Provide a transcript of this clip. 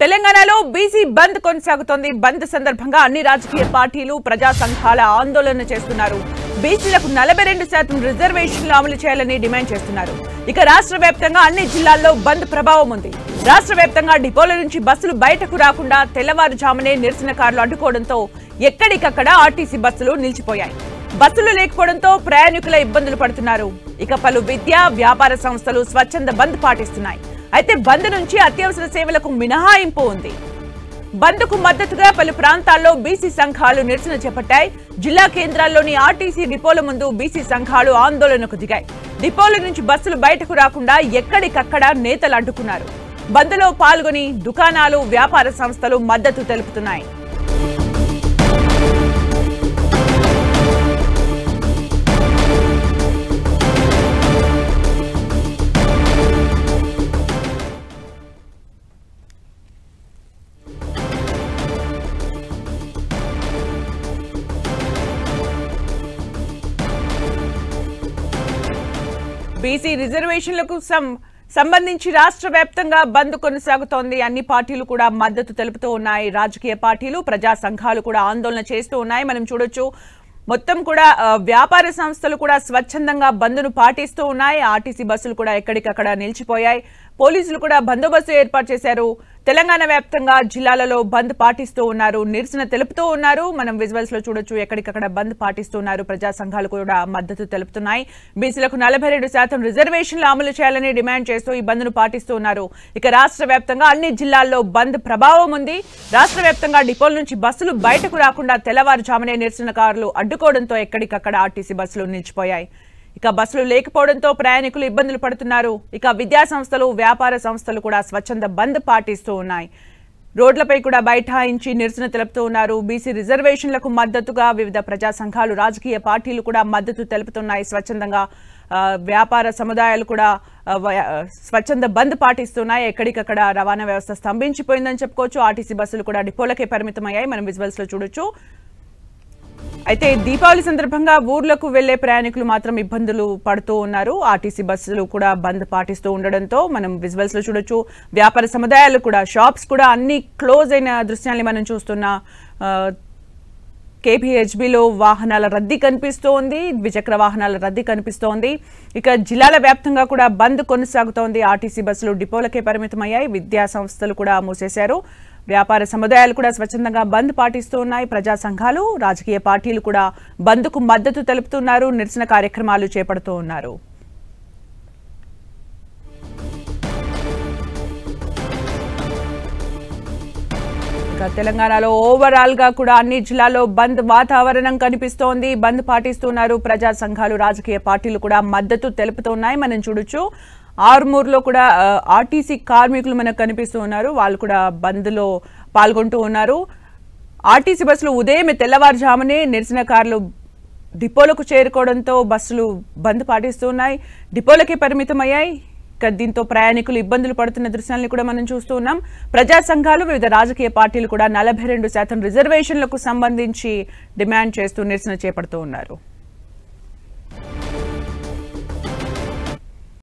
తెలంగాణలో బీసీ బంద్ కొనసాగుతోంది. బంద్ సందర్భంగా అన్ని రాజకీయ పార్టీలు ప్రజా సంఘాల ఆందోళన చేస్తున్నారు. బీసీలకు 42% రిజర్వేషన్లు అమలు చేయాలని డిమాండ్ చేస్తున్నారు. ఇక రాష్ట్ర వ్యాప్తంగా అన్ని జిల్లాల్లో బంద్ ప్రభావం ఉంది. రాష్ట్ర వ్యాప్తంగా డిపోల నుంచి బస్సులు బయటకు రాకుండా తెల్లవారుజామునే నిరసనకారులు అడ్డుకోవడంతో ఎక్కడికక్కడ ఆర్టీసీ బస్సులు నిలిచిపోయాయి. బస్సులు లేకపోవడంతో ప్రయాణికుల ఇబ్బందులు పడుతున్నారు. ఇక పలు విద్యా వ్యాపార సంస్థలు స్వచ్ఛంద బంద్ పాటిస్తున్నాయి. అయితే బంద్ నుంచి అత్యవసర సేవలకు మినహాయింపు ఉంది. బంద్కు మద్దతుగా పలు ప్రాంతాల్లో బీసీ సంఘాలు నిరసన చేపట్టాయి. జిల్లా కేంద్రాల్లోని ఆర్టీసీ డిపోల ముందు బీసీ సంఘాలు ఆందోళనకు దిగాయి. డిపోల నుంచి బస్సులు బయటకు రాకుండా ఎక్కడికక్కడ నేతలు అడ్డుకున్నారు. బంద్లో పాల్గొని దుకాణాలు వ్యాపార సంస్థలు మద్దతు తెలుపుతున్నాయి. బీసీ రిజర్వేషన్లకు సంబంధించి రాష్ట్ర వ్యాప్తంగా బంద్ కొనసాగుతోంది. అన్ని పార్టీలు కూడా మద్దతు తెలుపుతూ ఉన్నాయి. రాజకీయ పార్టీలు ప్రజా సంఘాలు కూడా ఆందోళన చేస్తూ ఉన్నాయి. మనం చూడొచ్చు, మొత్తం కూడా వ్యాపార సంస్థలు కూడా స్వచ్ఛందంగా బంద్ను పాటిస్తూ ఉన్నాయి. ఆర్టీసీ బస్సులు కూడా ఎక్కడికక్కడ నిలిచిపోయాయి. పోలీసులు కూడా బందోబస్తు ఏర్పాటు చేశారు. తెలంగాణ వ్యాప్తంగా జిల్లాలలో బంద్ పాటిస్తూ ఉన్నారు, నిరసన తెలుపుతూ ఉన్నారు. మనం విజువల్స్ లో చూడొచ్చు, ఎక్కడికక్కడ బంద్ పాటిస్తూ ఉన్నారు. ప్రజా సంఘాలు కూడా మద్దతు తెలుపుతున్నాయి. బీసీలకు 42% రిజర్వేషన్లు అమలు చేయాలని డిమాండ్ చేస్తూ ఈ బంద్ను పాటిస్తూ ఉన్నారు. ఇక రాష్ట్ర వ్యాప్తంగా అన్ని జిల్లాల్లో బంద్ ప్రభావం ఉంది. రాష్ట్ర వ్యాప్తంగా డిపోల నుంచి బస్సులు బయటకు రాకుండా తెల్లవారుజామునే నిరసనకారులు అడ్డుకోవడంతో ఎక్కడికక్కడ ఆర్టీసీ బస్సులు నిలిచిపోయాయి. ఇక బస్సులు లేకపోవడంతో ప్రయాణికులు ఇబ్బందులు పడుతున్నారు. ఇక విద్యా సంస్థలు వ్యాపార సంస్థలు కూడా స్వచ్ఛంద బంద్ పాటిస్తూ ఉన్నాయి. రోడ్లపై కూడా బైఠాయించి నిరసన తెలుపుతూ ఉన్నారు. బీసీ రిజర్వేషన్లకు మద్దతుగా వివిధ ప్రజా సంఘాలు రాజకీయ పార్టీలు కూడా మద్దతు తెలుపుతున్నాయి. స్వచ్ఛందంగా వ్యాపార సముదాయాలు కూడా స్వచ్ఛంద బంద్ పాటిస్తున్నాయి. ఎక్కడికక్కడ రవాణా వ్యవస్థ స్తంభించిపోయిందని చెప్పుకోవచ్చు. ఆర్టీసీ బస్సులు కూడా డిపోలకే పరిమితమయ్యాయి. మనం విజువల్స్ లో చూడొచ్చు. అయితే దీపావళి సందర్భంగా ఊర్లకు వెళ్లే ప్రయాణికులు మాత్రం ఇబ్బందులు పడుతూ ఉన్నారు. ఆర్టీసీ బస్సులు కూడా బంద్ పాటిస్తూ ఉండడంతో మనం విజువల్స్ లో చూడొచ్చు. వ్యాపార సముదాయాలు కూడా, షాప్స్ కూడా అన్ని క్లోజ్ అయిన దృశ్యాన్ని మనం చూస్తున్నా. కేపీహెచ్బిలో వాహనాల రద్దీ కనిపిస్తోంది, ద్విచక్ర వాహనాల రద్దీ కనిపిస్తోంది. ఇక జిల్లాల వ్యాప్తంగా కూడా బంద్ కొనసాగుతోంది. ఆర్టీసీ బస్సులు డిపోలకే పరిమితమయ్యాయి. విద్యా సంస్థలు కూడా మూసేశారు. వ్యాపార సముదాయాలు కూడా స్వచ్ఛందంగా బంద్ పాటిస్తూ ఉన్నాయి. ప్రజా సంఘాలు రాజకీయ పార్టీలు కూడా బంద్కు మద్దతు తెలుపుతున్నారు. నిరసన కార్యక్రమాలు చేపడుతూ ఉన్నారు. ఇక తెలంగాణలో ఓవరాల్ గా కూడా అన్ని జిల్లాల్లో బంద్ వాతావరణం కనిపిస్తోంది. బంద్ పాటిస్తున్నారు. ప్రజా సంఘాలు రాజకీయ పార్టీలు కూడా మద్దతు తెలుపుతున్నాయి. మనం చూడొచ్చు, ఆర్మూర్లో కూడా ఆర్టీసీ కార్మికులు మనకు కనిపిస్తూ ఉన్నారు. వాళ్ళు కూడా బంద్లో పాల్గొంటూ ఉన్నారు. ఆర్టీసీ బస్సులు ఉదయం తెల్లవారుజామునే నిరసనకారులు డిపోలకు చేరుకోవడంతో బస్సులు బంద్ పాటిస్తూ ఉన్నాయి. డిపోలకే పరిమితమయ్యాయి. దీంతో ప్రయాణికులు ఇబ్బందులు పడుతున్న దృశ్యాలను కూడా మనం చూస్తూ ఉన్నాం. ప్రజా సంఘాలు వివిధ రాజకీయ పార్టీలు కూడా 42% రిజర్వేషన్లకు సంబంధించి డిమాండ్ చేస్తూ నిరసన చేపడుతూ ఉన్నారు.